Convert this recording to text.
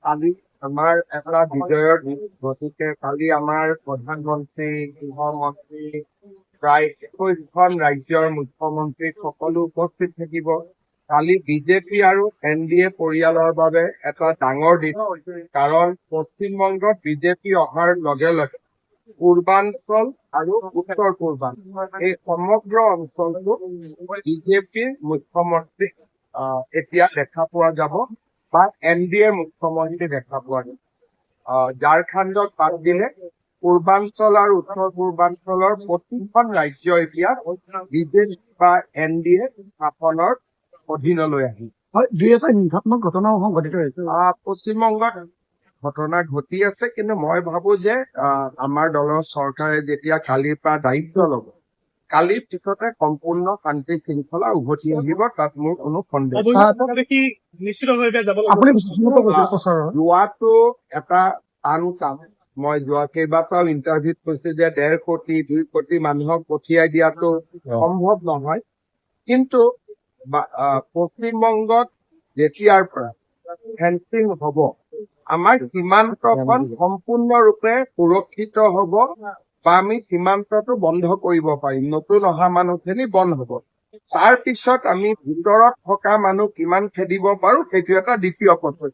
কালি আমাৰ এটা বিজয়ৰ দিন গতিকে কালি আমাৰ প্ৰধানমন্ত্ৰী গৃহমন্ত্ৰী প্ৰায় 21খন ৰাজ্যৰ মুখ্যমন্ত্ৰী সকলো উপস্থিত থাকিব। কালি বিজেপি আৰু NDA পৰিয়ালৰ বাবে এটা ডাঙৰ দিন, কাৰণ পশ্চিমবংগত বিজেপি অহাৰ লগে লগে পূৰ্বাঞ্চল আৰু উত্তৰ পূৰ্বাঞ্চল এই সমগ্ৰ অঞ্চলটো বিজেপিৰ মুখ্যমন্ত্ৰী এতিয়া দেখা পোৱা যাব বা NDA মুখ্যমন্ত্ৰী দেখা পোৱা যাব। ঝাৰখণ্ডক বাদ দিলে পূৰ্বাঞ্চল আৰু উত্তৰ পূৰ্বাঞ্চলৰ প্ৰতিখন ৰাজ্য এতিয়া বিজেপি বা NDA শাসনৰ অধীনলৈ আহিছে। দুই এটা হিংসাত্মক ঘটনাও সংঘটিত হৈছে। পশ্চিমবংগত ঘটনা ঘটি আছে, কিন্তু মই ভাবো যে আমাৰ দলৰ চৰকাৰে যেতিয়া কালিৰ পৰা দায়িত্ব ল'ব, কালিৰ পিছতে সম্পূৰ্ণ শান্তি শৃংখলা উভতি আহিব, তাত মোৰ কোনো সন্দেহ যোৱাটো এটা টান কাম। মই যোৱা কেইবাটাও ইণ্টাৰভিউত কৈছো যে 1.5 কোটি 2 কোটি মানুহক পঠিয়াই দিয়াটো সম্ভৱ নহয়, কিন্তু পশ্চিমবংগত যেতিয়াৰ পৰা ফেন্সিং হ'ব, আমাৰ সীমান্তখন সম্পূৰ্ণৰূপে সুৰক্ষিত হ'ব বা আমি সীমান্তটো বন্ধ কৰিব পাৰিম। নতুন অহা মানুহখিনি বন্ধ হ'ব। তাৰ পিছত আমি ভিতৰত থকা মানুহ কিমান খেদিব পাৰো সেইটো এটা দ্বিতীয় কথা।